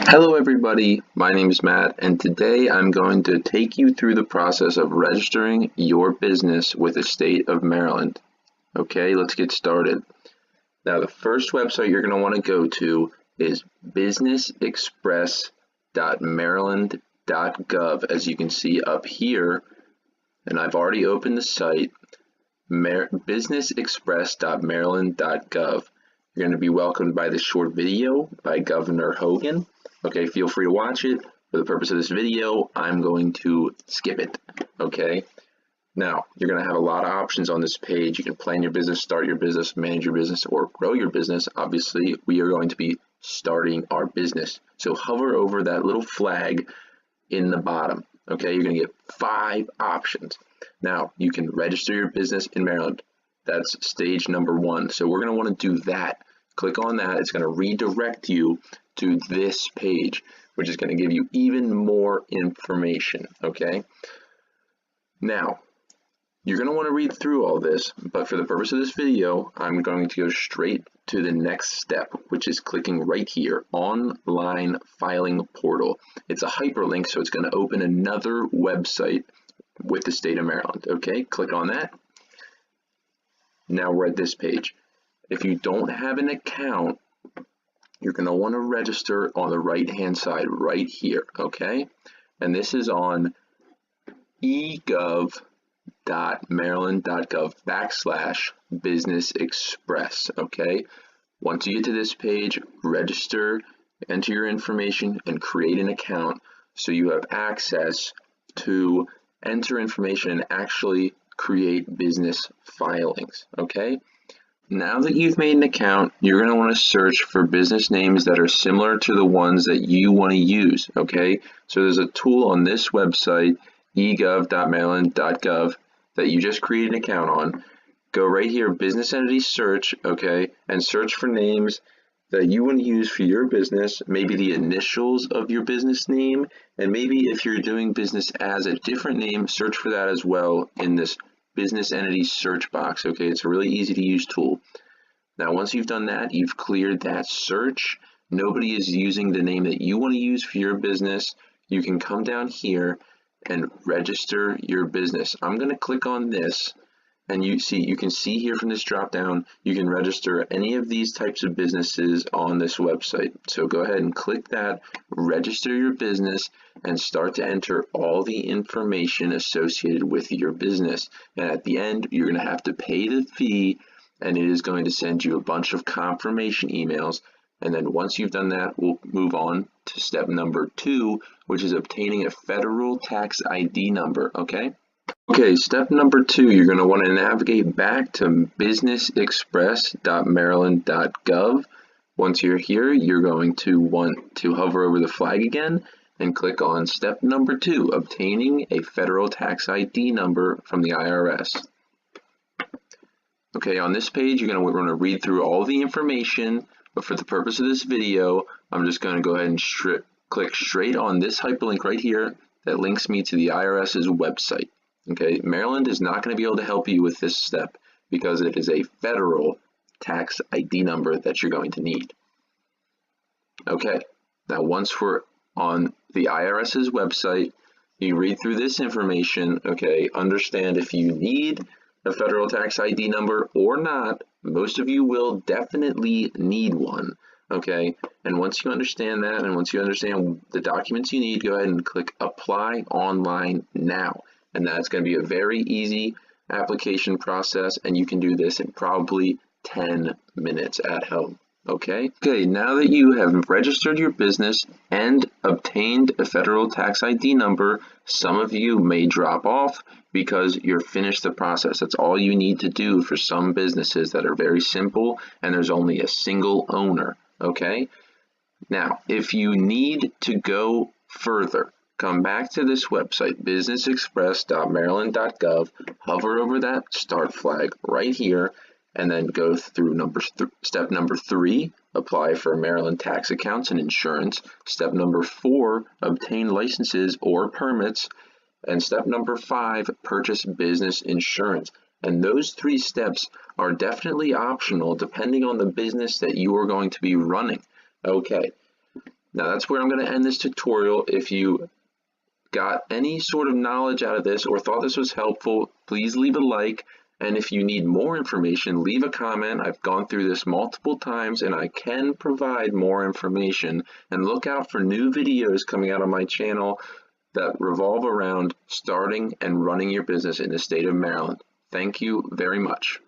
Hello everybody, my name is Matt and today I'm going to take you through the process of registering your business with the state of Maryland. Okay, let's get started. Now the first website you're going to want to go to is businessexpress.maryland.gov, as you can see up here, and I've already opened the site, businessexpress.maryland.gov. You're going to be welcomed by this short video by Governor Hogan. Okay, feel free to watch it. For the purpose of this video, I'm going to skip it. Okay, now you're going to have a lot of options on this page. You can plan your business, start your business, manage your business, or grow your business. Obviously, we are going to be starting our business. So hover over that little flag in the bottom. Okay, you're going to get 5 options. Now, you can register your business in Maryland. That's stage number 1. So we're going to want to do that. Click on that. It's going to redirect you to this page, which is going to give you even more information. Okay. Now, you're going to want to read through all this, but for the purpose of this video, I'm going to go straight to the next step, which is clicking right here, Online Filing Portal. It's a hyperlink, so it's going to open another website with the state of Maryland. Okay, click on that. Now we're at this page. If you don't have an account, you're going to want to register on the right hand side right here. Okay, and this is on egov.maryland.gov/Business Express. Okay, once you get to this page, register, enter your information, and create an account so you have access to enter information and actually create business filings. Okay, now that you've made an account, you're going to want to search for business names that are similar to the ones that you want to use. Okay, so there's a tool on this website, egov.maryland.gov, that you just create an account on. Go right here, business entity search, okay, and search for names that you want to use for your business, maybe the initials of your business name, and maybe if you're doing business as a different name, search for that as well in this business entity search box. Okay, it's a really easy to use tool. Now once you've done that, you've cleared that search, nobody is using the name that you want to use for your business, you can come down here and register your business. I'm going to click on this, and you can see here from this drop down, you can register any of these types of businesses on this website. So go ahead and click that, register your business, and start to enter all the information associated with your business. And at the end, you're going to have to pay the fee, and it is going to send you a bunch of confirmation emails. And then once you've done that, we'll move on to step number 2, which is obtaining a federal tax ID number. Okay, step number 2, you're going to want to navigate back to businessexpress.maryland.gov. Once you're here, you're going to want to hover over the flag again and click on step number 2, obtaining a federal tax ID number from the IRS. Okay, on this page, you're going to want to read through all the information, but for the purpose of this video, I'm just going to go ahead and click straight on this hyperlink right here that links me to the IRS's website. Okay, Maryland is not going to be able to help you with this step because it is a federal tax ID number that you're going to need. Okay, now once we're on the IRS's website, you read through this information, okay, understand if you need a federal tax ID number or not. Most of you will definitely need one. Okay, and once you understand that, and once you understand the documents you need, go ahead and click Apply Online Now. And that's going to be a very easy application process, and you can do this in probably 10 minutes at home. Okay, now that you have registered your business and obtained a federal tax ID number, some of you may drop off because you're finished the process. That's all you need to do for some businesses that are very simple and there's only a single owner. Okay, now if you need to go further, come back to this website, businessexpress.maryland.gov, hover over that start flag right here, and then go through step number 3, apply for Maryland tax accounts and insurance. Step number 4, obtain licenses or permits. And step number 5, purchase business insurance. And those 3 steps are definitely optional depending on the business that you are going to be running. Okay. Now that's where I'm going to end this tutorial. If you got any sort of knowledge out of this or thought this was helpful, please leave a like. And if you need more information, leave a comment. I've gone through this multiple times and I can provide more information. And look out for new videos coming out on my channel that revolve around starting and running your business in the state of Maryland. Thank you very much.